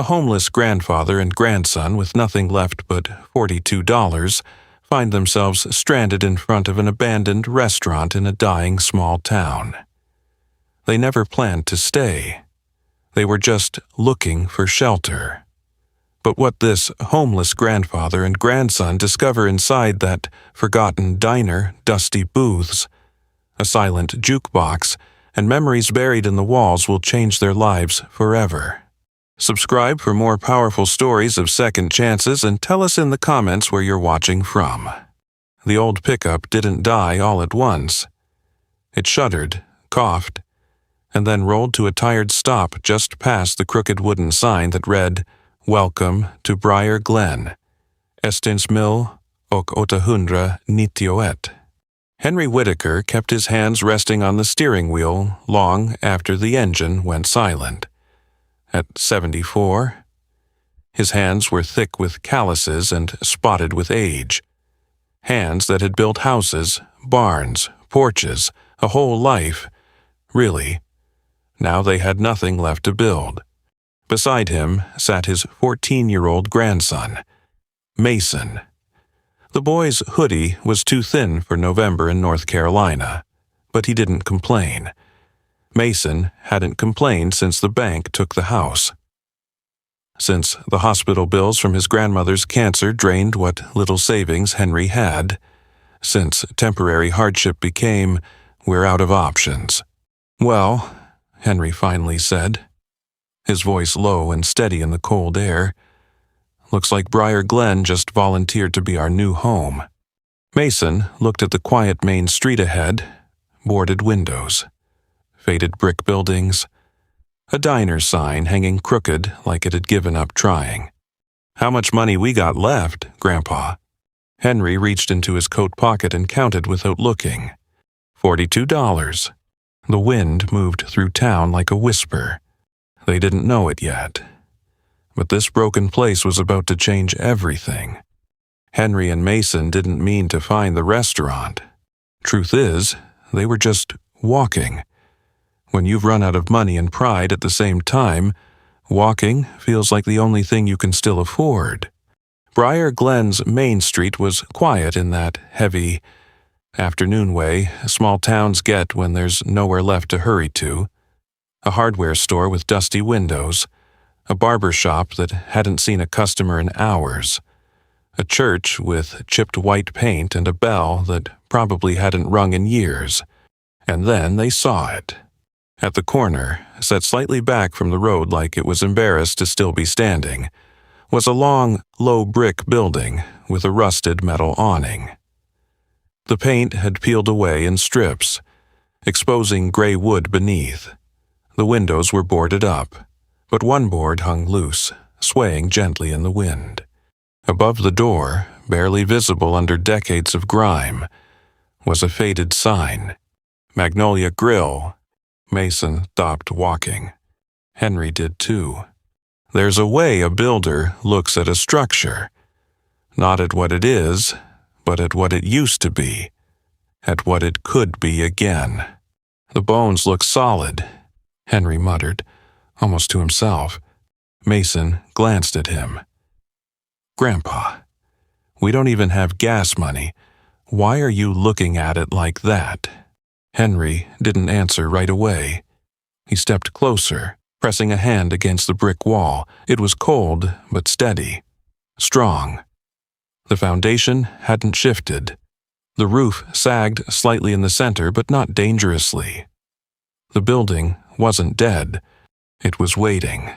A homeless grandfather and grandson with nothing left but $42 find themselves stranded in front of an abandoned restaurant in a dying small town. They never planned to stay. They were just looking for shelter. But what this homeless grandfather and grandson discover inside that forgotten diner, dusty booths, a silent jukebox, and memories buried in the walls will change their lives forever. Subscribe for more powerful stories of second chances and tell us in the comments where you're watching from. The old pickup didn't die all at once. It shuddered, coughed, and then rolled to a tired stop just past the crooked wooden sign that read, "Welcome to Briar Glen. Estens mil och 891." Henry Whitaker kept his hands resting on the steering wheel long after the engine went silent. At 74, his hands were thick with calluses and spotted with age. Hands that had built houses, barns, porches, a whole life. Really, now they had nothing left to build. Beside him sat his 14-year-old grandson, Mason. The boy's hoodie was too thin for November in North Carolina, but he didn't complain. Mason hadn't complained since the bank took the house. Since the hospital bills from his grandmother's cancer drained what little savings Henry had. Since temporary hardship became, "We're out of options." "Well," Henry finally said, his voice low and steady in the cold air, "looks like Briar Glen just volunteered to be our new home." Mason looked at the quiet main street ahead, boarded windows, faded brick buildings, a diner sign hanging crooked like it had given up trying. "How much money we got left, Grandpa?" Henry reached into his coat pocket and counted without looking. $42. The wind moved through town like a whisper. They didn't know it yet. But this broken place was about to change everything. Henry and Mason didn't mean to find the restaurant. Truth is, they were just walking. When you've run out of money and pride at the same time, walking feels like the only thing you can still afford. Briar Glen's main street was quiet in that heavy, afternoon way small towns get when there's nowhere left to hurry to. A hardware store with dusty windows, a barber shop that hadn't seen a customer in hours, a church with chipped white paint and a bell that probably hadn't rung in years. And then they saw it. At the corner, set slightly back from the road like it was embarrassed to still be standing, was a long, low brick building with a rusted metal awning. The paint had peeled away in strips, exposing gray wood beneath. The windows were boarded up, but one board hung loose, swaying gently in the wind. Above the door, barely visible under decades of grime, was a faded sign, "Magnolia Grill." Mason stopped walking. Henry did too. There's a way a builder looks at a structure, not at what it is, but at what it used to be, at what it could be again. "The bones look solid," Henry muttered, almost to himself. Mason glanced at him. "Grandpa, we don't even have gas money. Why are you looking at it like that?" Henry didn't answer right away. He stepped closer, pressing a hand against the brick wall. It was cold, but steady, strong. The foundation hadn't shifted. The roof sagged slightly in the center, but not dangerously. The building wasn't dead. It was waiting.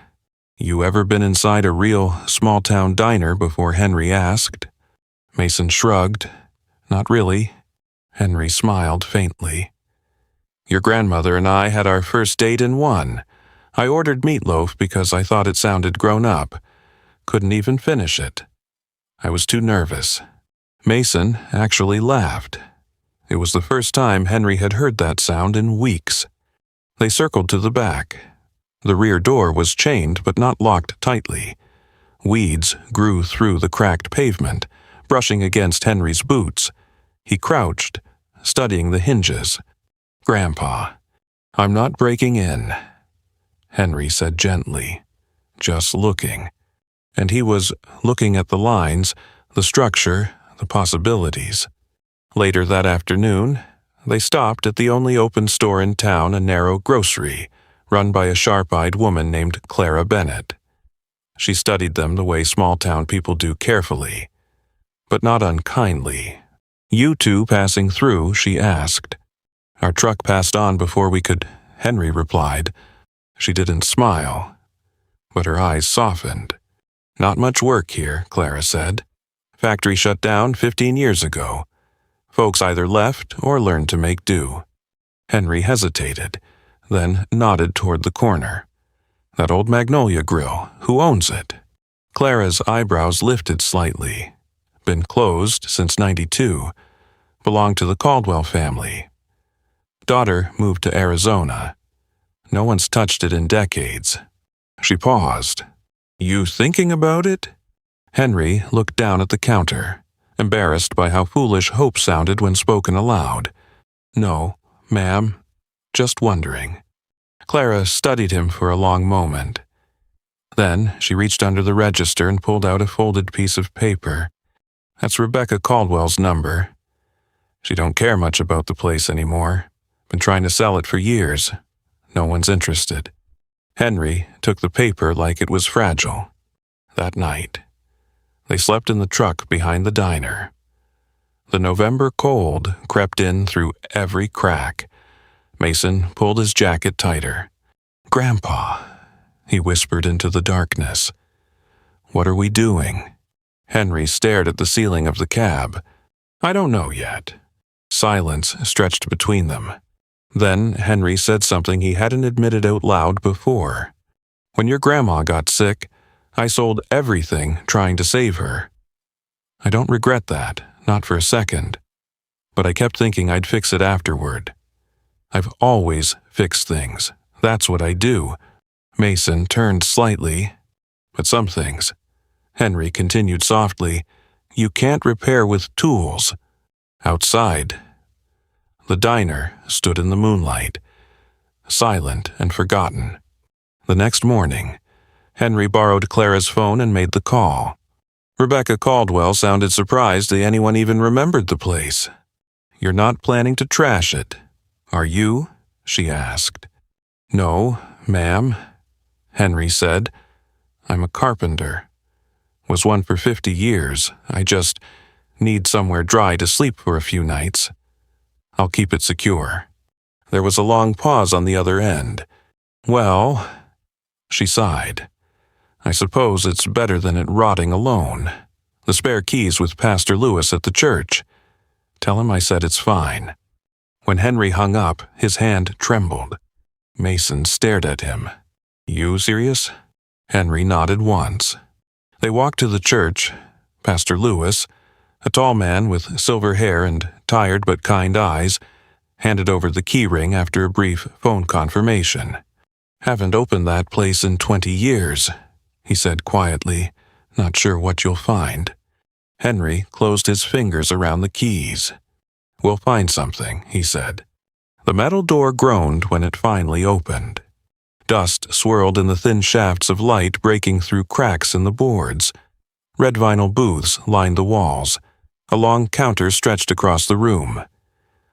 "You ever been inside a real small-town diner before?" Henry asked. Mason shrugged. "Not really." Henry smiled faintly. "Your grandmother and I had our first date in one. I ordered meatloaf because I thought it sounded grown up. Couldn't even finish it. I was too nervous." Mason actually laughed. It was the first time Henry had heard that sound in weeks. They circled to the back. The rear door was chained but not locked tightly. Weeds grew through the cracked pavement, brushing against Henry's boots. He crouched, studying the hinges. "Grandpa, I'm not breaking in," Henry said gently. just looking. And he was looking at the lines, the structure, the possibilities. Later that afternoon, they stopped at the only open store in town, a narrow grocery, run by a sharp-eyed woman named Clara Bennett. She studied them the way small-town people do, carefully, but not unkindly. "You two passing through?" she asked. "Our truck passed on before we could," Henry replied. She didn't smile, but her eyes softened. "Not much work here," Clara said. "Factory shut down 15 years ago. Folks either left or learned to make do." Henry hesitated, then nodded toward the corner. "That old Magnolia Grill, who owns it?" Clara's eyebrows lifted slightly. "Been closed since '92. Belonged to the Caldwell family. Daughter moved to Arizona. No one's touched it in decades." She paused. "You thinking about it?" Henry looked down at the counter, embarrassed by how foolish hope sounded when spoken aloud. "No, ma'am. Just wondering." Clara studied him for a long moment. Then she reached under the register and pulled out a folded piece of paper. "That's Rebecca Caldwell's number. She don't care much about the place anymore. Been trying to sell it for years. No one's interested." Henry took the paper like it was fragile. That night, they slept in the truck behind the diner. The November cold crept in through every crack. Mason pulled his jacket tighter. "Grandpa," he whispered into the darkness. "What are we doing?" Henry stared at the ceiling of the cab. "I don't know yet." Silence stretched between them. Then Henry said something he hadn't admitted out loud before. "When your grandma got sick, I sold everything trying to save her. I don't regret that, not for a second. But I kept thinking I'd fix it afterward. I've always fixed things. That's what I do." Mason turned slightly. "But some things," Henry continued softly, "you can't repair with tools." Outside, the diner stood in the moonlight, silent and forgotten. The next morning, Henry borrowed Clara's phone and made the call. Rebecca Caldwell sounded surprised that anyone even remembered the place. "You're not planning to trash it, are you?" she asked. "No, ma'am," Henry said. "I'm a carpenter. Was one for 50 years. I just need somewhere dry to sleep for a few nights. I'll keep it secure." There was a long pause on the other end. "Well," she sighed, "I suppose it's better than it rotting alone. The spare keys with Pastor Lewis at the church. Tell him I said it's fine." When Henry hung up, his hand trembled. Mason stared at him. "You serious?" Henry nodded once. They walked to the church. Pastor Lewis, a tall man with silver hair and tired but kind eyes, handed over the keyring after a brief phone confirmation. "Haven't opened that place in 20 years, he said quietly, "not sure what you'll find." Henry closed his fingers around the keys. "We'll find something," he said. The metal door groaned when it finally opened. Dust swirled in the thin shafts of light breaking through cracks in the boards. Red vinyl booths lined the walls. A long counter stretched across the room.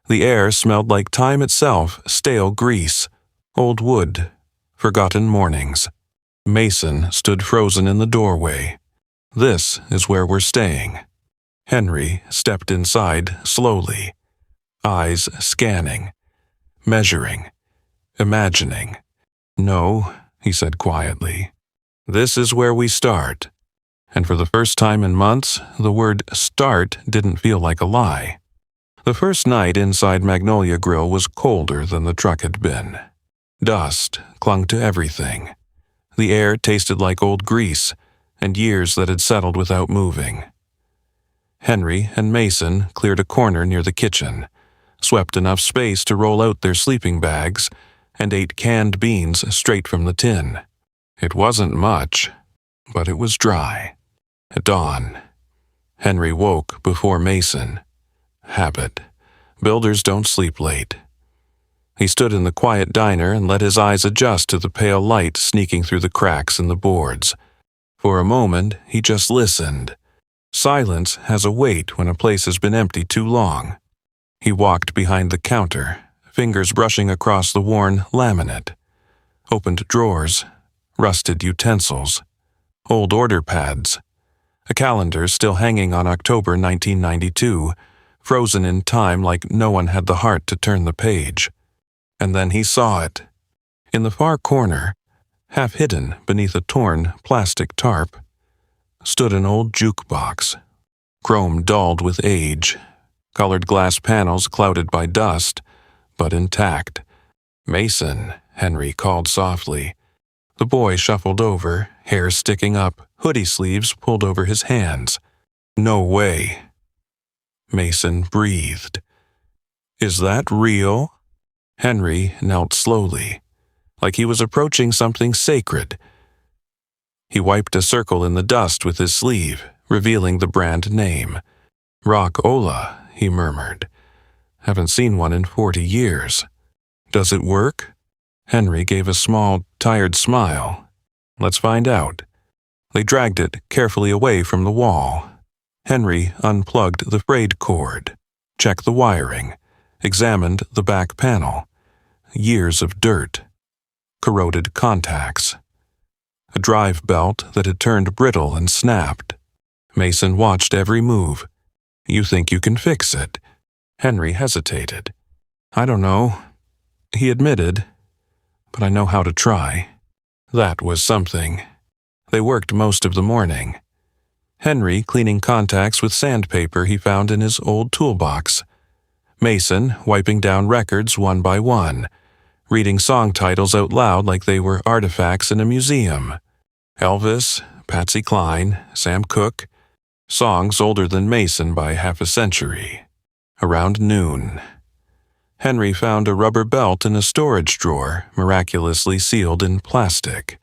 The air smelled like time itself, stale grease, old wood, forgotten mornings. Mason stood frozen in the doorway. "This is where we're staying." Henry stepped inside slowly, eyes scanning, measuring, imagining. "No," he said quietly. "This is where we start." And for the first time in months, the word "start" didn't feel like a lie. The first night inside Magnolia Grill was colder than the truck had been. Dust clung to everything. The air tasted like old grease and years that had settled without moving. Henry and Mason cleared a corner near the kitchen, swept enough space to roll out their sleeping bags, and ate canned beans straight from the tin. It wasn't much, but it was dry. At dawn, Henry woke before Mason. Habit. Builders don't sleep late. He stood in the quiet diner and let his eyes adjust to the pale light sneaking through the cracks in the boards. For a moment, he just listened. Silence has a weight when a place has been empty too long. He walked behind the counter, fingers brushing across the worn laminate. Opened drawers, rusted utensils, old order pads, a calendar still hanging on October 1992, frozen in time like no one had the heart to turn the page. And then he saw it. In the far corner, half hidden beneath a torn plastic tarp, stood an old jukebox, chrome dulled with age, colored glass panels clouded by dust, but intact. "Mason," Henry called softly. The boy shuffled over, hair sticking up, hoodie sleeves pulled over his hands. "No way." Mason breathed. "Is that real?" Henry knelt slowly, like he was approaching something sacred. He wiped a circle in the dust with his sleeve, revealing the brand name. "Rock-Ola," he murmured. "Haven't seen one in 40 years. Does it work?" Henry gave a small, tired smile. "Let's find out." They dragged it carefully away from the wall. Henry unplugged the frayed cord, checked the wiring, examined the back panel. Years of dirt. Corroded contacts. A drive belt that had turned brittle and snapped. Mason watched every move. "You think you can fix it?" Henry hesitated. "I don't know," he admitted, "but I know how to try." That was something. They worked most of the morning. Henry cleaning contacts with sandpaper he found in his old toolbox. Mason wiping down records one by one, reading song titles out loud like they were artifacts in a museum. Elvis, Patsy Cline, Sam Cooke, songs older than Mason by half a century. Around noon, Henry found a rubber belt in a storage drawer, miraculously sealed in plastic.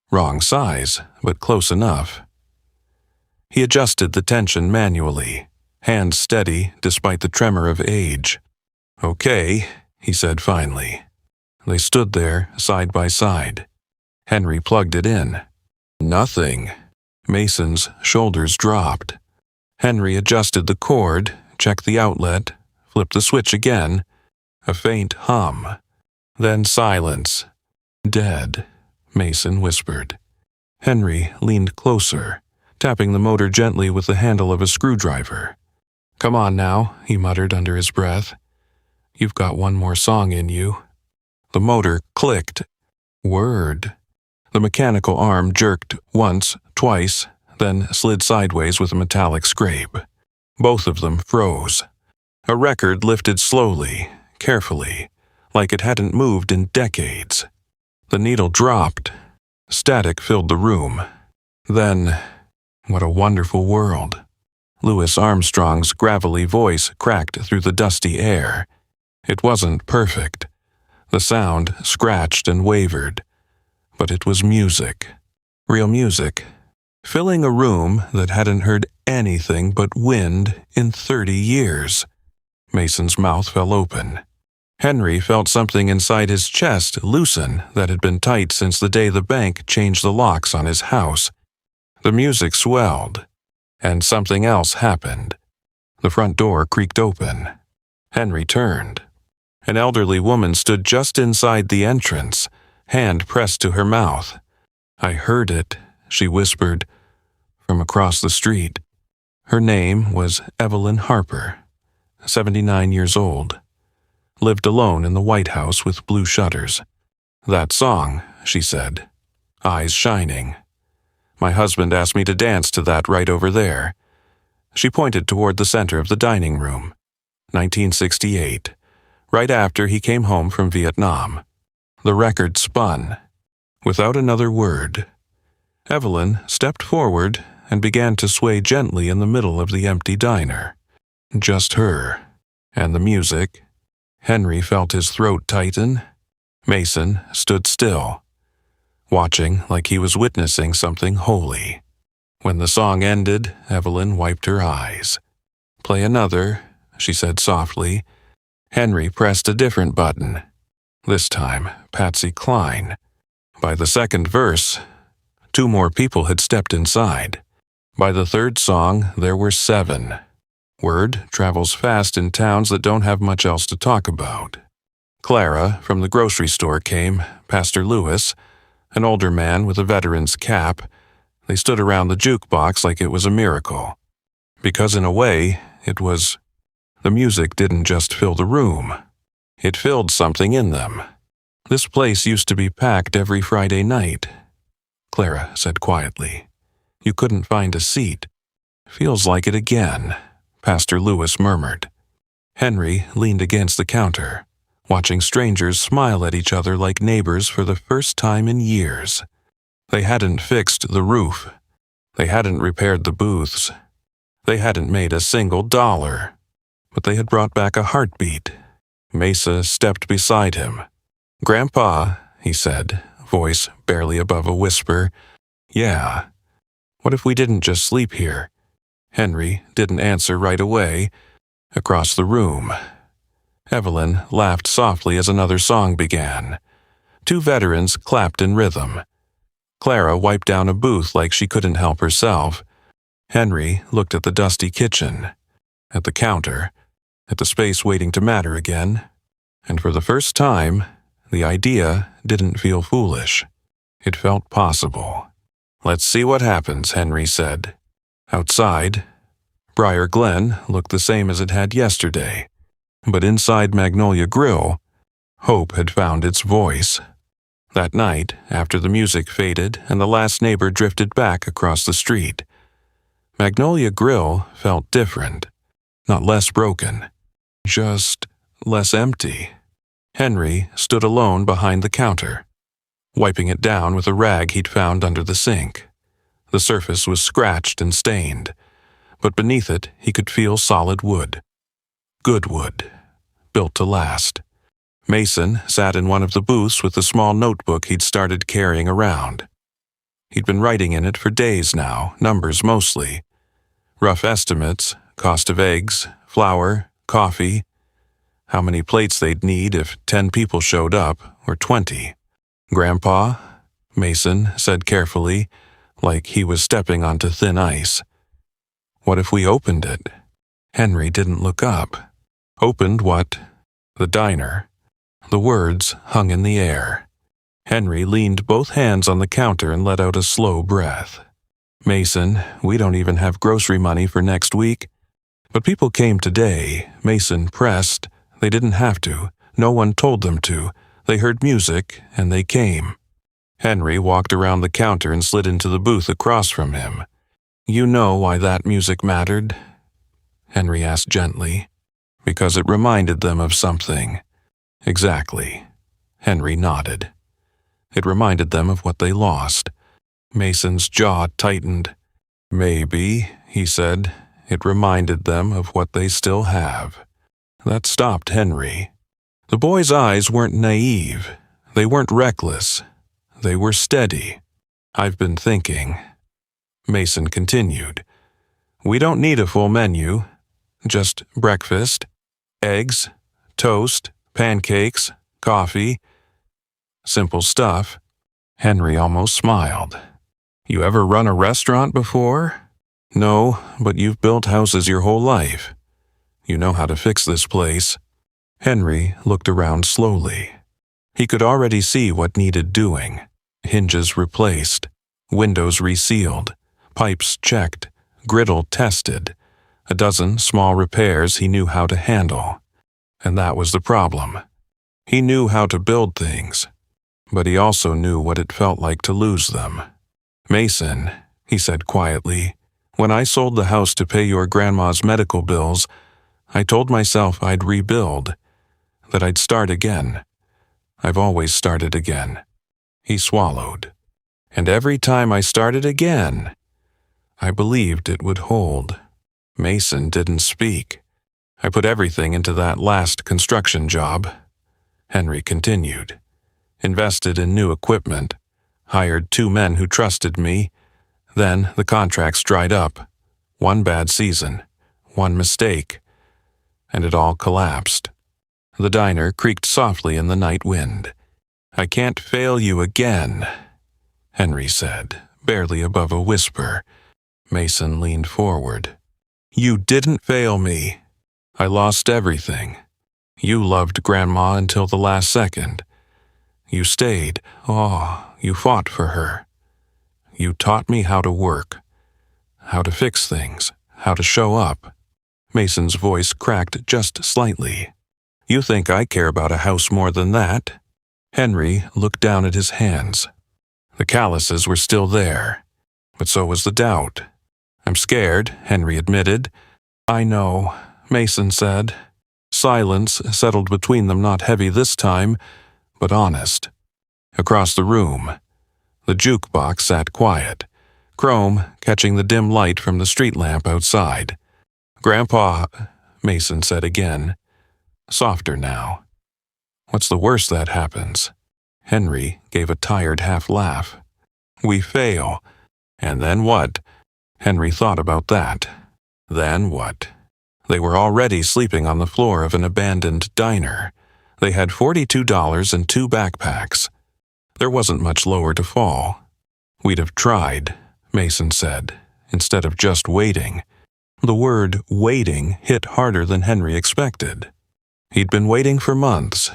Wrong size, but close enough. He adjusted the tension manually, hands steady despite the tremor of age. "Okay," he said finally. They stood there, side by side. Henry plugged it in. Nothing. Mason's shoulders dropped. Henry adjusted the cord, checked the outlet, flipped the switch again. A faint hum. Then silence. "Dead," Mason whispered. Henry leaned closer, tapping the motor gently with the handle of a screwdriver. "Come on now," he muttered under his breath. "You've got one more song in you." The motor clicked. Word. The mechanical arm jerked once, twice, then slid sideways with a metallic scrape. Both of them froze. A record lifted slowly, carefully, like it hadn't moved in decades. The needle dropped. Static filled the room. Then, what a wonderful world. Louis Armstrong's gravelly voice cracked through the dusty air. It wasn't perfect. The sound scratched and wavered. But it was music. Real music. Filling a room that hadn't heard anything but wind in 30 years. Mason's mouth fell open. Henry felt something inside his chest loosen that had been tight since the day the bank changed the locks on his house. The music swelled, and something else happened. The front door creaked open. Henry turned. An elderly woman stood just inside the entrance, hand pressed to her mouth. "I heard it," she whispered, from across the street. Her name was Evelyn Harper, 79 years old. Lived alone in the White House with blue shutters. "That song," she said, eyes shining. "My husband asked me to dance to that right over there." She pointed toward the center of the dining room. 1968, right after he came home from Vietnam. The record spun. Without another word, Evelyn stepped forward and began to sway gently in the middle of the empty diner. Just her, and the music. Henry felt his throat tighten. Mason stood still, watching like he was witnessing something holy. When the song ended, Evelyn wiped her eyes. "Play another," she said softly. Henry pressed a different button. This time, Patsy Cline. By the second verse, 2 more people had stepped inside. By the third song, there were 7. Word travels fast in towns that don't have much else to talk about. Clara, from the grocery store, came, Pastor Lewis, an older man with a veteran's cap. They stood around the jukebox like it was a miracle. Because in a way, it was. The music didn't just fill the room. It filled something in them. This place used to be packed every Friday night. Clara said quietly. You couldn't find a seat. Feels like it again, Pastor Lewis murmured. Henry leaned against the counter, watching strangers smile at each other like neighbors for the first time in years. They hadn't fixed the roof. They hadn't repaired the booths. They hadn't made a single dollar. But they had brought back a heartbeat. Mesa stepped beside him. Grandpa, he said, voice barely above a whisper. Yeah. What if we didn't just sleep here? Henry didn't answer right away. Across the room, Evelyn laughed softly as another song began. 2 veterans clapped in rhythm. Clara wiped down a booth like she couldn't help herself. Henry looked at the dusty kitchen, at the counter, at the space waiting to matter again, and for the first time, the idea didn't feel foolish. It felt possible. Let's see what happens, Henry said. Outside, Briar Glen looked the same as it had yesterday, but inside Magnolia Grill, hope had found its voice. That night, after the music faded and the last neighbor drifted back across the street, Magnolia Grill felt different, not less broken, just less empty. Henry stood alone behind the counter, wiping it down with a rag he'd found under the sink. The surface was scratched and stained, but beneath it he could feel solid wood. Good wood, built to last. Mason sat in one of the booths with the small notebook he'd started carrying around. He'd been writing in it for days now, numbers mostly. Rough estimates, cost of eggs, flour, coffee, how many plates they'd need if 10 people showed up, or 20. Grandpa, Mason said carefully, like he was stepping onto thin ice. What if we opened it? Henry didn't look up. Opened what? The diner. The words hung in the air. Henry leaned both hands on the counter and let out a slow breath. Mason, we don't even have grocery money for next week. But people came today, Mason pressed. They didn't have to. No one told them to. They heard music, and they came. Henry walked around the counter and slid into the booth across from him. You know why that music mattered? Henry asked gently. Because it reminded them of something. Exactly. Henry nodded. It reminded them of what they lost. Mason's jaw tightened. Maybe, he said, it reminded them of what they still have. That stopped Henry. The boy's eyes weren't naive. They weren't reckless. They were steady. I've been thinking. Mason continued. We don't need a full menu. Just breakfast, eggs, toast, pancakes, coffee. Simple stuff. Henry almost smiled. You ever run a restaurant before? No, but you've built houses your whole life. You know how to fix this place. Henry looked around slowly. He could already see what needed doing. Hinges replaced, windows resealed, pipes checked, griddle tested. A dozen small repairs he knew how to handle. And that was the problem. He knew how to build things, but he also knew what it felt like to lose them. Mason, he said quietly, when I sold the house to pay your grandma's medical bills, I told myself I'd rebuild, that I'd start again. I've always started again. He swallowed. And every time I started again, I believed it would hold. Mason didn't speak. I put everything into that last construction job. Henry continued. Invested in new equipment. Hired 2 men who trusted me. Then the contracts dried up. 1 bad season. 1 mistake. And it all collapsed. The diner creaked softly in the night wind. "I can't fail you again," Henry said, barely above a whisper. Mason leaned forward. "You didn't fail me. I lost everything. You loved Grandma until the last second. You stayed. Oh, you fought for her. You taught me how to work, how to fix things, how to show up." Mason's voice cracked just slightly. "You think I care about a house more than that?" Henry looked down at his hands. The calluses were still there, but so was the doubt. "I'm scared," Henry admitted. "I know," Mason said. Silence settled between them, not heavy this time, but honest. Across the room, the jukebox sat quiet, chrome catching the dim light from the street lamp outside. "Grandpa," Mason said again, softer now. "What's the worst that happens?" Henry gave a tired half-laugh. "We fail. And then what?" Henry thought about that. Then what? They were already sleeping on the floor of an abandoned diner. They had $42 and 2 backpacks. There wasn't much lower to fall. "We'd have tried," Mason said, instead of just waiting. The word waiting hit harder than Henry expected. He'd been waiting for months,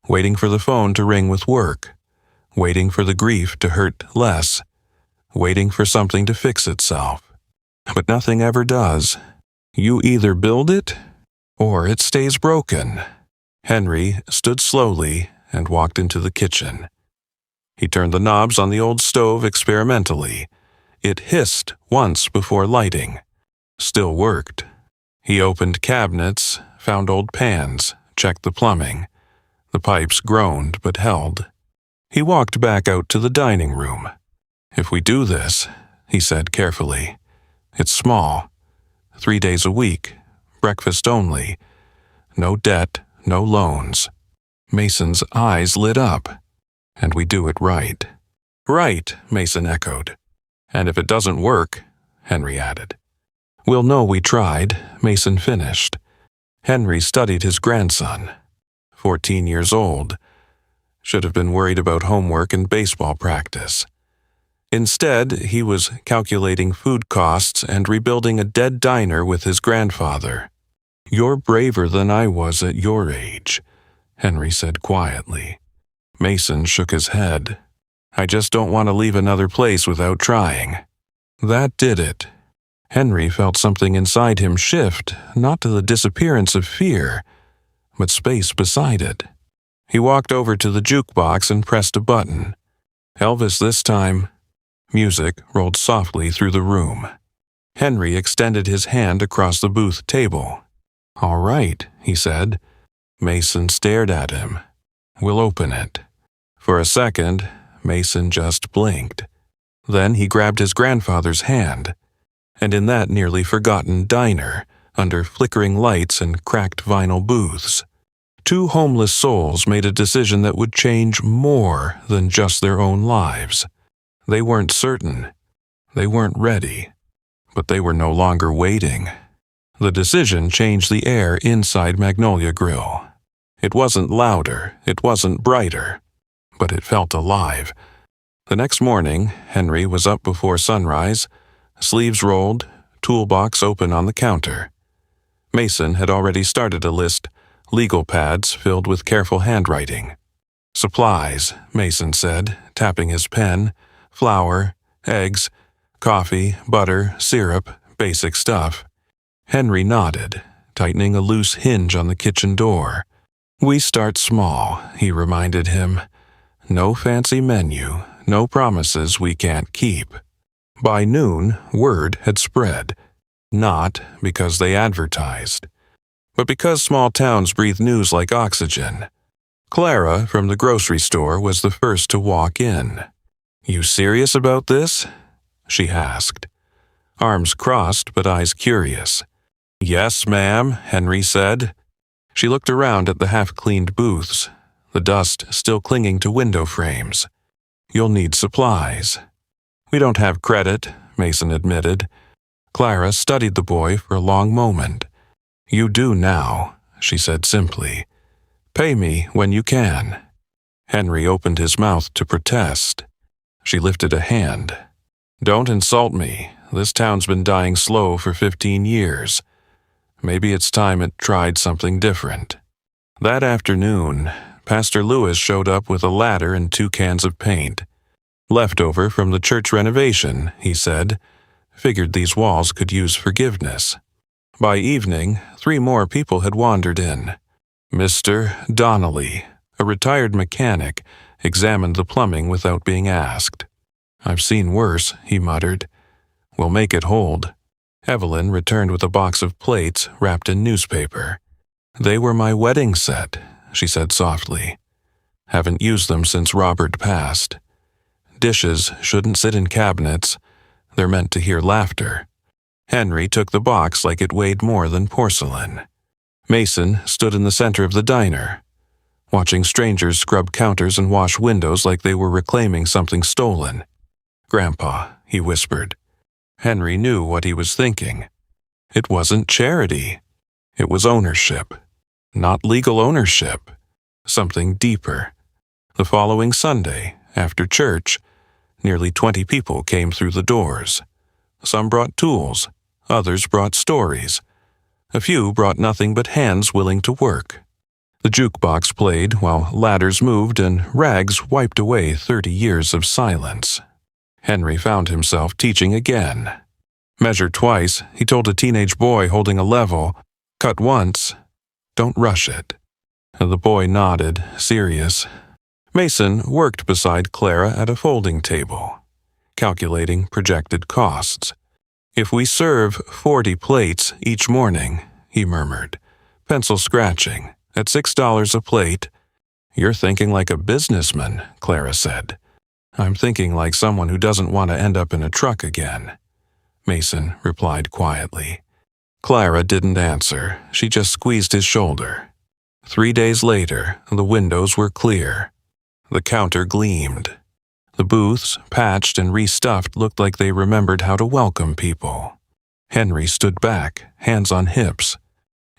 waiting for the phone to ring with work, waiting for the grief to hurt less, waiting for something to fix itself. But nothing ever does. You either build it, or it stays broken. Henry stood slowly and walked into the kitchen. He turned the knobs on the old stove experimentally. It hissed once before lighting. Still worked. He opened cabinets, found old pans, checked the plumbing. The pipes groaned but held. He walked back out to the dining room. "If we do this," he said carefully, "it's small. 3 days a week, breakfast only. No debt, no loans." Mason's eyes lit up. "And we do it right." "Right," Mason echoed. "And if it doesn't work," Henry added. "We'll know we tried," Mason finished. Henry studied his grandson. 14 years old. Should have been worried about homework and baseball practice. Instead, he was calculating food costs and rebuilding a dead diner with his grandfather. "You're braver than I was at your age," Henry said quietly. Mason shook his head. "I just don't want to leave another place without trying." That did it. Henry felt something inside him shift, not to the disappearance of fear, but space beside it. He walked over to the jukebox and pressed a button. Elvis this time. Music rolled softly through the room. Henry extended his hand across the booth table. "All right," he said. Mason stared at him. "We'll open it." For a second, Mason just blinked. Then he grabbed his grandfather's hand. And in that nearly forgotten diner, under flickering lights and cracked vinyl booths, 2 homeless souls made a decision that would change more than just their own lives. They weren't certain. They weren't ready. But they were no longer waiting. The decision changed the air inside Magnolia Grill. It wasn't louder, it wasn't brighter, but it felt alive. The next morning, Henry was up before sunrise, sleeves rolled, toolbox open on the counter. Mason had already started a list, legal pads filled with careful handwriting. "Supplies," Mason said, tapping his pen. "Flour, eggs, coffee, butter, syrup, basic stuff." Henry nodded, tightening a loose hinge on the kitchen door. "We start small," he reminded him. "No fancy menu, no promises we can't keep." By noon, word had spread. Not because they advertised, but because small towns breathe news like oxygen. Clara from the grocery store was the first to walk in. "You serious about this?" she asked. Arms crossed but eyes curious. "Yes, ma'am," Henry said. She looked around at the half-cleaned booths, the dust still clinging to window frames. "You'll need supplies." "We don't have credit," Mason admitted. Clara studied the boy for a long moment. "You do now," she said simply. Pay me when you can." Henry opened his mouth to protest. She lifted a hand. "Don't insult me. This town's been dying slow for 15 years. Maybe it's time it tried something different." That afternoon, Pastor Lewis showed up with a ladder and 2 cans of paint. "Leftover from the church renovation," he said. "Figured these walls could use forgiveness." By evening, 3 more people had wandered in. Mr. Donnelly, a retired mechanic, examined the plumbing without being asked. "I've seen worse," he muttered. "We'll make it hold." Evelyn returned with a box of plates wrapped in newspaper. "They were my wedding set," she said softly. "Haven't used them since Robert passed. Dishes shouldn't sit in cabinets. They're meant to hear laughter." Henry took the box like it weighed more than porcelain. Mason stood in the center of the diner, watching strangers scrub counters and wash windows like they were reclaiming something stolen. "Grandpa," he whispered. Henry knew what he was thinking. It wasn't charity. It was ownership. Not legal ownership. Something deeper. The following Sunday, after church, nearly 20 people came through the doors. Some brought tools. Others brought stories. A few brought nothing but hands willing to work. The jukebox played while ladders moved and rags wiped away 30 years of silence. Henry found himself teaching again. "Measure twice," he told a teenage boy holding a level. "Cut once. Don't rush it." The boy nodded, serious. Mason worked beside Clara at a folding table, calculating projected costs. "If we serve 40 plates each morning," he murmured, pencil scratching, "at $6 a plate." "You're thinking like a businessman," Clara said. "I'm thinking like someone who doesn't want to end up in a truck again," Mason replied quietly. Clara didn't answer. She just squeezed his shoulder. 3 days later, the windows were clear. The counter gleamed. The booths, patched and restuffed, looked like they remembered how to welcome people. Henry stood back, hands on hips.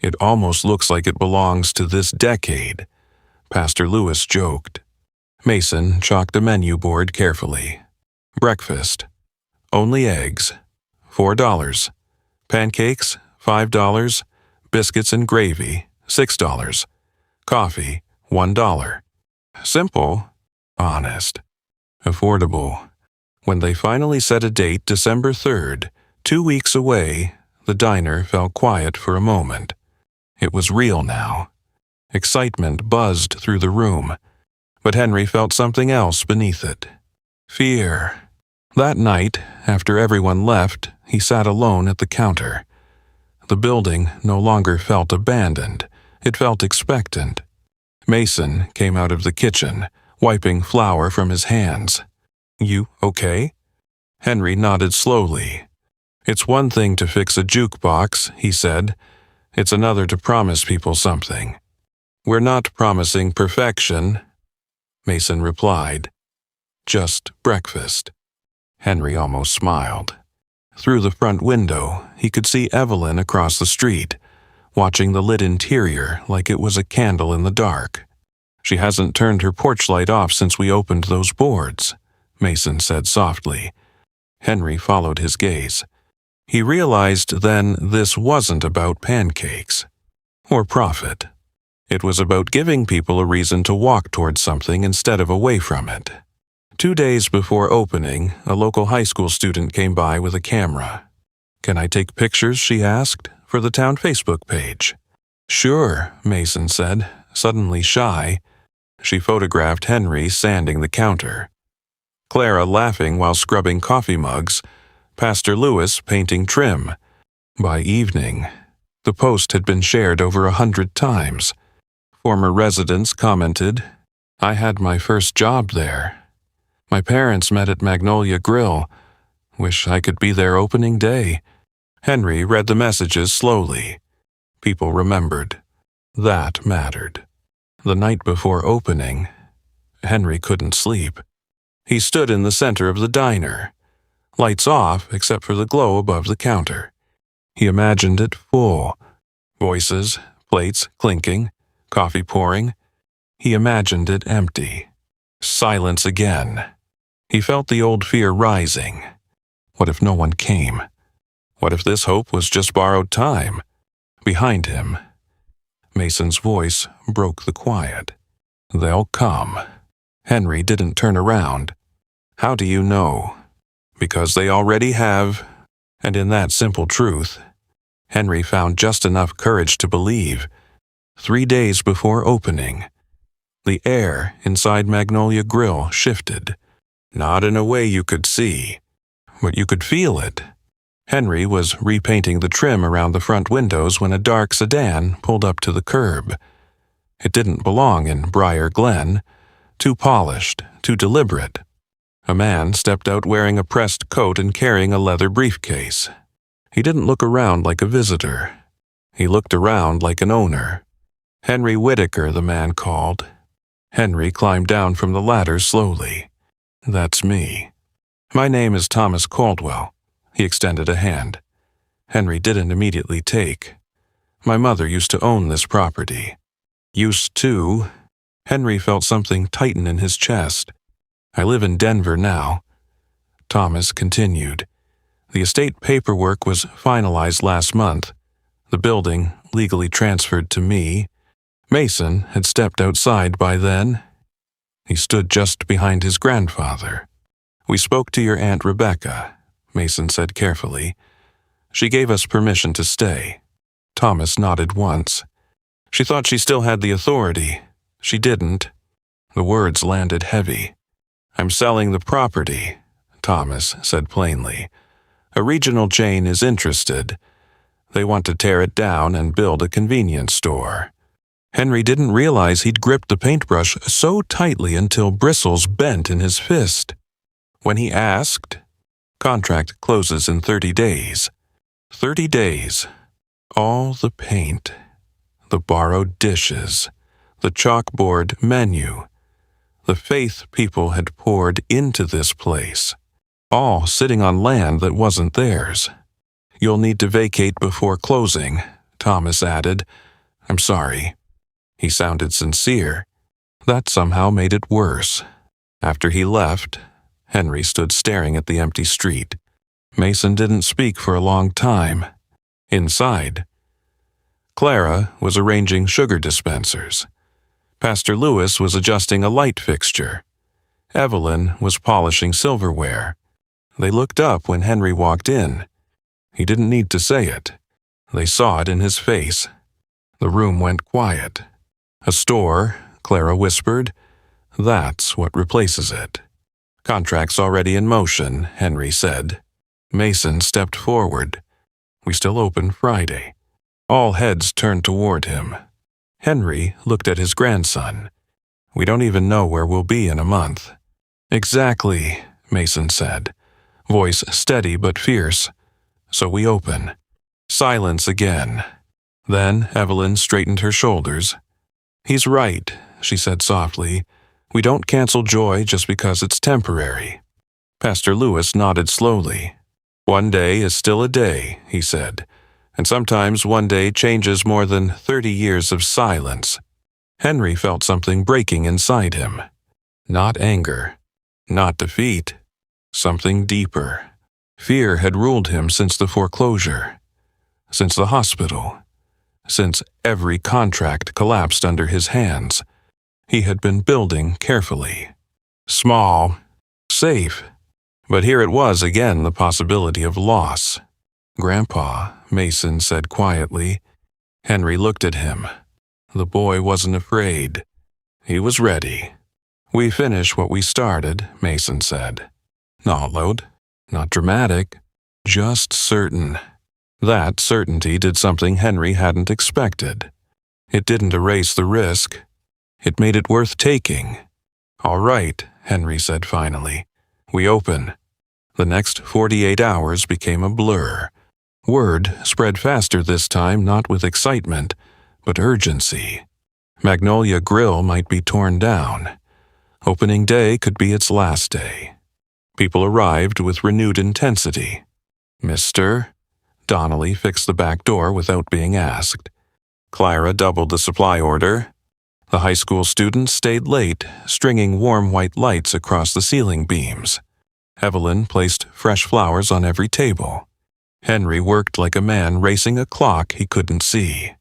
"It almost looks like it belongs to this decade," Pastor Lewis joked. Mason chalked a menu board carefully. Breakfast. Only eggs. $4. Pancakes. $5. Biscuits and gravy. $6. Coffee. $1. Simple. Honest. Affordable. When they finally set a date, December 3rd, 2 weeks away, the diner fell quiet for a moment. It was real now. Excitement buzzed through the room, but Henry felt something else beneath it. Fear. That night, after everyone left, he sat alone at the counter. The building no longer felt abandoned. It felt expectant. Mason came out of the kitchen, wiping flour from his hands. "You okay?" Henry nodded slowly. "It's one thing to fix a jukebox," he said. "It's another to promise people something." "We're not promising perfection," Mason replied. "Just breakfast." Henry almost smiled. Through the front window, he could see Evelyn across the street, watching the lit interior like it was a candle in the dark. "She hasn't turned her porch light off since we opened those boards," Mason said softly. Henry followed his gaze. He realized then this wasn't about pancakes or profit. It was about giving people a reason to walk towards something instead of away from it. 2 days before opening, a local high school student came by with a camera. "Can I take pictures?" she asked, "for the town Facebook page." "Sure," Mason said, suddenly shy. She photographed Henry sanding the counter, Clara laughing while scrubbing coffee mugs, Pastor Lewis painting trim. By evening, the post had been shared over 100 times. Former residents commented, "I had my first job there. My parents met at Magnolia Grill. Wish I could be there opening day." Henry read the messages slowly. People remembered. That mattered. The night before opening, Henry couldn't sleep. He stood in the center of the diner, lights off except for the glow above the counter. He imagined it full. Voices, plates clinking, coffee pouring, He imagined it empty. Silence again. He felt the old fear rising. What if no one came? What if this hope was just borrowed time? Behind him, Mason's voice broke the quiet. They'll come. Henry didn't turn around. How do you know? Because they already have. And in that simple truth, Henry found just enough courage to believe. 3 days before opening, the air inside Magnolia Grill shifted. Not in a way you could see, but you could feel it. Henry was repainting the trim around the front windows when a dark sedan pulled up to the curb. It didn't belong in Briar Glen. Too polished, too deliberate. A man stepped out wearing a pressed coat and carrying a leather briefcase. He didn't look around like a visitor. He looked around like an owner. Henry Whitaker, the man called. Henry climbed down from the ladder slowly. That's me. My name is Thomas Caldwell. He extended a hand. Henry didn't immediately take. My mother used to own this property. Used to. Henry felt something tighten in his chest. I live in Denver now. Thomas continued. The estate paperwork was finalized last month. The building legally transferred to me. Mason had stepped outside by then. He stood just behind his grandfather. We spoke to your Aunt Rebecca, Mason said carefully. She gave us permission to stay. Thomas nodded once. She thought she still had the authority. She didn't. The words landed heavy. I'm selling the property, Thomas said plainly. A regional chain is interested. They want to tear it down and build a convenience store. Henry didn't realize he'd gripped the paintbrush so tightly until bristles bent in his fist. When he asked, contract closes in 30 days. 30 days. All the paint, the borrowed dishes, the chalkboard menu, the faith people had poured into this place, all sitting on land that wasn't theirs. You'll need to vacate before closing, Thomas added. I'm sorry. He sounded sincere. That somehow made it worse. After he left, Henry stood staring at the empty street. Mason didn't speak for a long time. Inside, Clara was arranging sugar dispensers. Pastor Lewis was adjusting a light fixture. Evelyn was polishing silverware. They looked up when Henry walked in. He didn't need to say it. They saw it in his face. The room went quiet. A store, Clara whispered. That's what replaces it. Contract's already in motion, Henry said. Mason stepped forward. We still open Friday. All heads turned toward him. Henry looked at his grandson. We don't even know where we'll be in a month. Exactly, Mason said, voice steady but fierce. So we open. Silence again. Then Evelyn straightened her shoulders. He's right, she said softly. We don't cancel joy just because it's temporary. Pastor Lewis nodded slowly. One day is still a day, he said, and sometimes one day changes more than 30 years of silence. Henry felt something breaking inside him. Not anger, not defeat, something deeper. Fear had ruled him since the foreclosure, since the hospital, since every contract collapsed under his hands. He had been building carefully. Small, safe. But here it was again, the possibility of loss. Grandpa, Mason said quietly. Henry looked at him. The boy wasn't afraid. He was ready. We finish what we started, Mason said. Not loud, not dramatic, just certain. That certainty did something Henry hadn't expected. It didn't erase the risk. It made it worth taking. All right, Henry said finally. We open. The next 48 hours became a blur. Word spread faster this time, not with excitement, but urgency. Magnolia Grill might be torn down. Opening day could be its last day. People arrived with renewed intensity. Mr. Donnelly fixed the back door without being asked. Clara doubled the supply order. The high school students stayed late, stringing warm white lights across the ceiling beams. Evelyn placed fresh flowers on every table. Henry worked like a man racing a clock he couldn't see.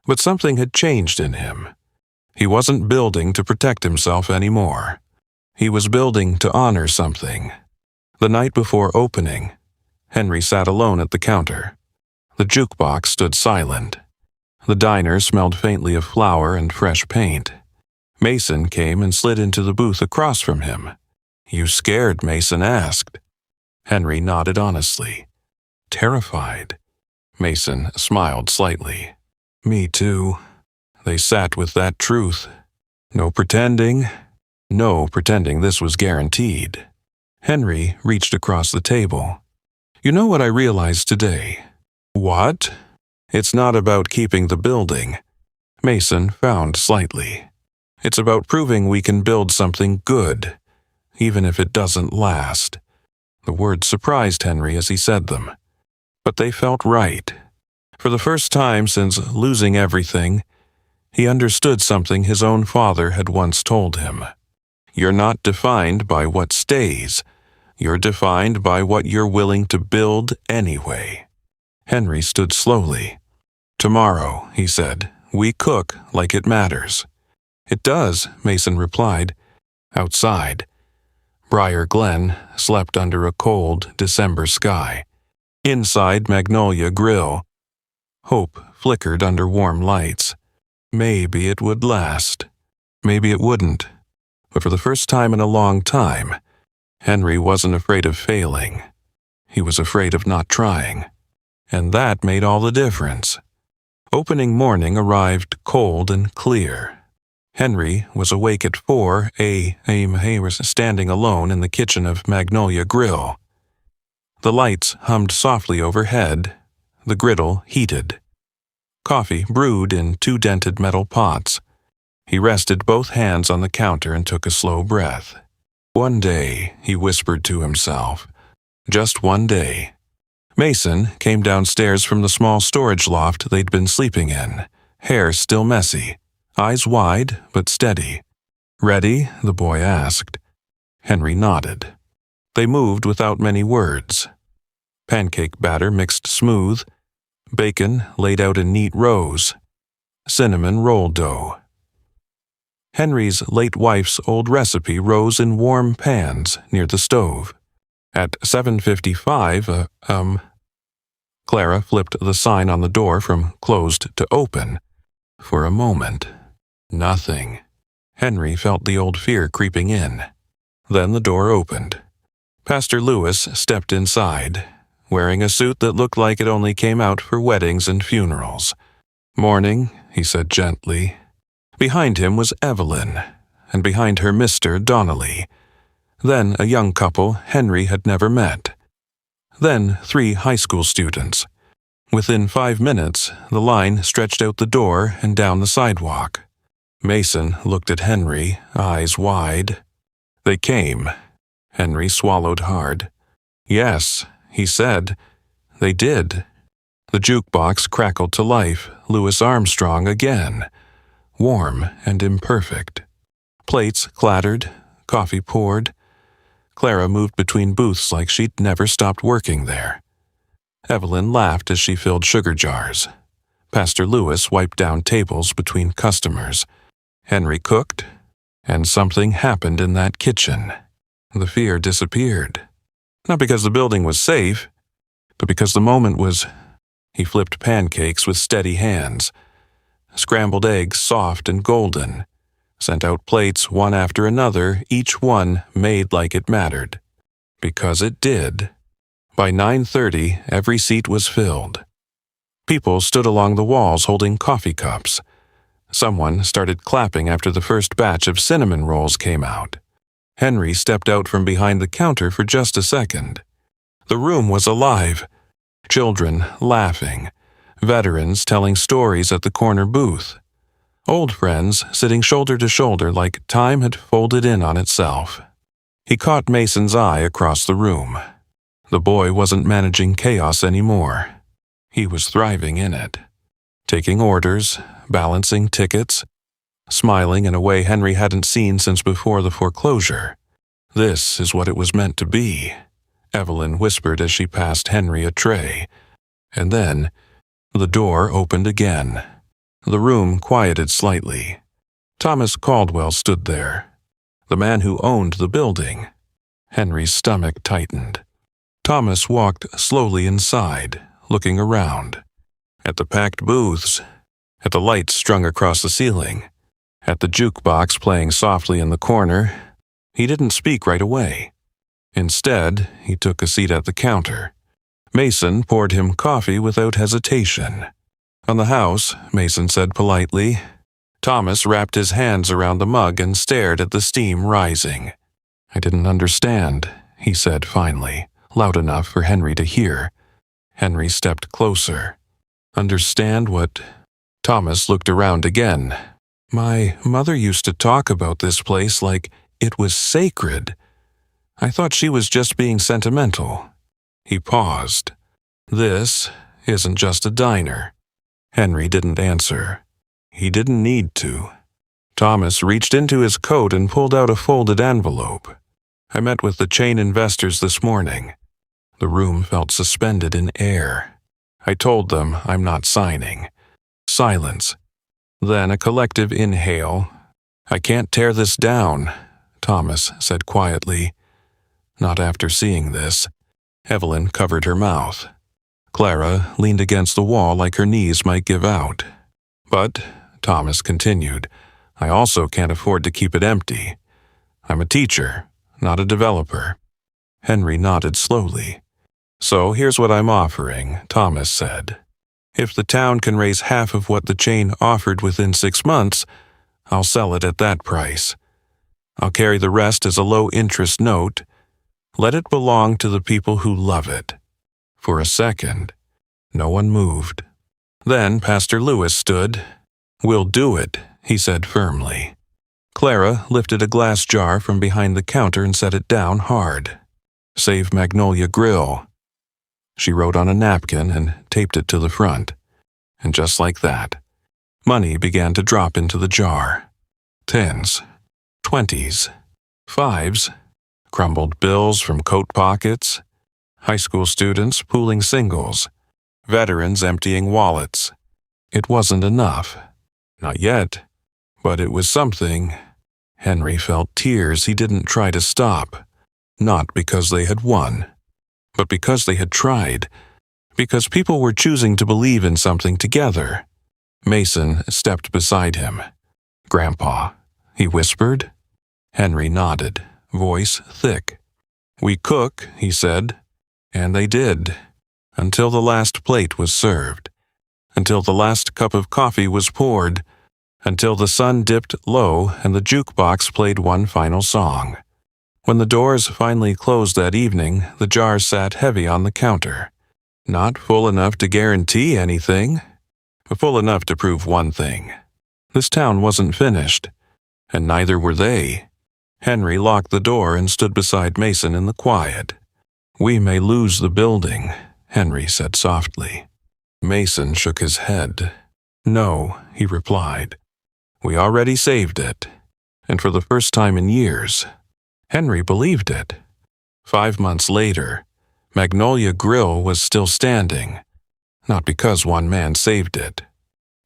But something had changed in him. He wasn't building to protect himself anymore. He was building to honor something. The night before opening, Henry sat alone at the counter. The jukebox stood silent. The diner smelled faintly of flour and fresh paint. Mason came and slid into the booth across from him. "You scared?" Mason asked. Henry nodded honestly. "Terrified." Mason smiled slightly. "Me too." They sat with that truth. No pretending this was guaranteed. Henry reached across the table. "You know what I realized today?" "What?" "It's not about keeping the building." Mason frowned slightly. "It's about proving we can build something good, even if it doesn't last." The words surprised Henry as he said them. But they felt right. For the first time since losing everything, he understood something his own father had once told him. "You're not defined by what stays. You're defined by what you're willing to build anyway." Henry stood slowly. "Tomorrow," he said, "we cook like it matters." "It does," Mason replied. Outside, Briar Glen slept under a cold December sky. Inside Magnolia Grill, hope flickered under warm lights. Maybe it would last. Maybe it wouldn't. But for the first time in a long time, Henry wasn't afraid of failing. He was afraid of not trying. And that made all the difference. Opening morning arrived cold and clear. Henry was awake at 4 a.m. He was standing alone in the kitchen of Magnolia Grill. The lights hummed softly overhead, the griddle heated. Coffee brewed in 2 dented metal pots. He rested both hands on the counter and took a slow breath. One day, he whispered to himself. Just one day. Mason came downstairs from the small storage loft they'd been sleeping in, hair still messy, eyes wide but steady. "Ready?" the boy asked. Henry nodded. They moved without many words. Pancake batter mixed smooth, bacon laid out in neat rows, cinnamon roll dough. Henry's late wife's old recipe rose in warm pans near the stove. At 7:55, Clara flipped the sign on the door from closed to open. For a moment, nothing. Henry felt the old fear creeping in. Then the door opened. Pastor Lewis stepped inside, wearing a suit that looked like it only came out for weddings and funerals. "Morning," he said gently. Behind him was Evelyn, and behind her Mr. Donnelly. Then a young couple Henry had never met. Then 3 high school students. Within 5 minutes, the line stretched out the door and down the sidewalk. Mason looked at Henry, eyes wide. They came. Henry swallowed hard. "Yes," he said. They did. The jukebox crackled to life, Louis Armstrong again. Warm and imperfect. Plates clattered, coffee poured. Clara moved between booths like she'd never stopped working there. Evelyn laughed as she filled sugar jars. Pastor Lewis wiped down tables between customers. Henry cooked, and something happened in that kitchen. The fear disappeared. Not because the building was safe, but because the moment was... He flipped pancakes with steady hands. Scrambled eggs soft and golden. Sent out plates one after another, each one made like it mattered. Because it did. By 9:30, every seat was filled. People stood along the walls holding coffee cups. Someone started clapping after the first batch of cinnamon rolls came out. Henry stepped out from behind the counter for just a second. The room was alive. Children laughing. Veterans telling stories at the corner booth. Old friends sitting shoulder to shoulder like time had folded in on itself. He caught Mason's eye across the room. The boy wasn't managing chaos anymore. He was thriving in it. Taking orders, balancing tickets, smiling in a way Henry hadn't seen since before the foreclosure. "This is what it was meant to be," Evelyn whispered as she passed Henry a tray. And then, the door opened again. The room quieted slightly. Thomas Caldwell stood there, the man who owned the building. Henry's stomach tightened. Thomas walked slowly inside, looking around. At the packed booths, at the lights strung across the ceiling, at the jukebox playing softly in the corner. He didn't speak right away. Instead, he took a seat at the counter. Mason poured him coffee without hesitation. "On the house," Mason said politely. Thomas wrapped his hands around the mug and stared at the steam rising. "I didn't understand," he said finally, loud enough for Henry to hear. Henry stepped closer. "Understand what?" Thomas looked around again. "My mother used to talk about this place like it was sacred. I thought she was just being sentimental." He paused. "This isn't just a diner." Henry didn't answer. He didn't need to. Thomas reached into his coat and pulled out a folded envelope. "I met with the chain investors this morning." The room felt suspended in air. "I told them I'm not signing." Silence. Then a collective inhale. "I can't tear this down," Thomas said quietly. "Not after seeing this." Evelyn covered her mouth. Clara leaned against the wall like her knees might give out. "But," Thomas continued, "I also can't afford to keep it empty. I'm a teacher, not a developer." Henry nodded slowly. "So here's what I'm offering," Thomas said. "If the town can raise half of what the chain offered within 6 months, I'll sell it at that price. I'll carry the rest as a low-interest note. Let it belong to the people who love it." For a second, no one moved. Then Pastor Lewis stood. "We'll do it," he said firmly. Clara lifted a glass jar from behind the counter and set it down hard. "Save Magnolia Grill." She wrote on a napkin and taped it to the front. And just like that, money began to drop into the jar. 10s, 20s, 5s, crumbled bills from coat pockets, high school students pooling singles, veterans emptying wallets. It wasn't enough. Not yet. But it was something. Henry felt tears he didn't try to stop. Not because they had won, but because they had tried. Because people were choosing to believe in something together. Mason stepped beside him. "Grandpa," he whispered. Henry nodded, voice thick. "We cook," he said. And they did. Until the last plate was served. Until the last cup of coffee was poured. Until the sun dipped low and the jukebox played one final song. When the doors finally closed that evening, the jars sat heavy on the counter. Not full enough to guarantee anything, but full enough to prove one thing. This town wasn't finished, and neither were they. Henry locked the door and stood beside Mason in the quiet. "We may lose the building," Henry said softly. Mason shook his head. "No," he replied. "We already saved it, and for the first time in years." Henry believed it. 5 months later, Magnolia Grill was still standing. Not because one man saved it.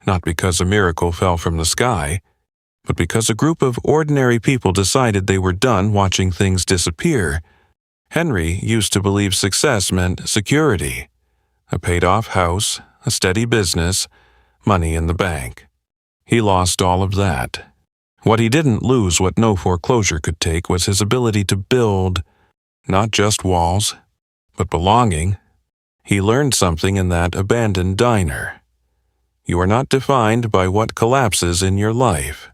Not because a miracle fell from the sky, but because a group of ordinary people decided they were done watching things disappear. Henry used to believe success meant security. A paid-off house, a steady business, money in the bank. He lost all of that. What he didn't lose, what no foreclosure could take, was his ability to build, not just walls, but belonging. He learned something in that abandoned diner. You are not defined by what collapses in your life.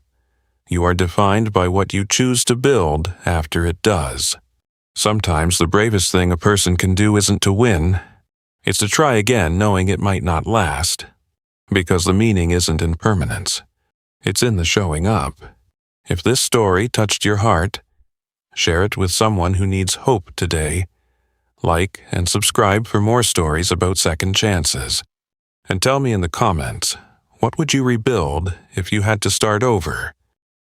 You are defined by what you choose to build after it does. Sometimes the bravest thing a person can do isn't to win. It's to try again knowing it might not last. Because the meaning isn't in permanence. It's in the showing up. If this story touched your heart, share it with someone who needs hope today. Like and subscribe for more stories about second chances. And tell me in the comments, what would you rebuild if you had to start over?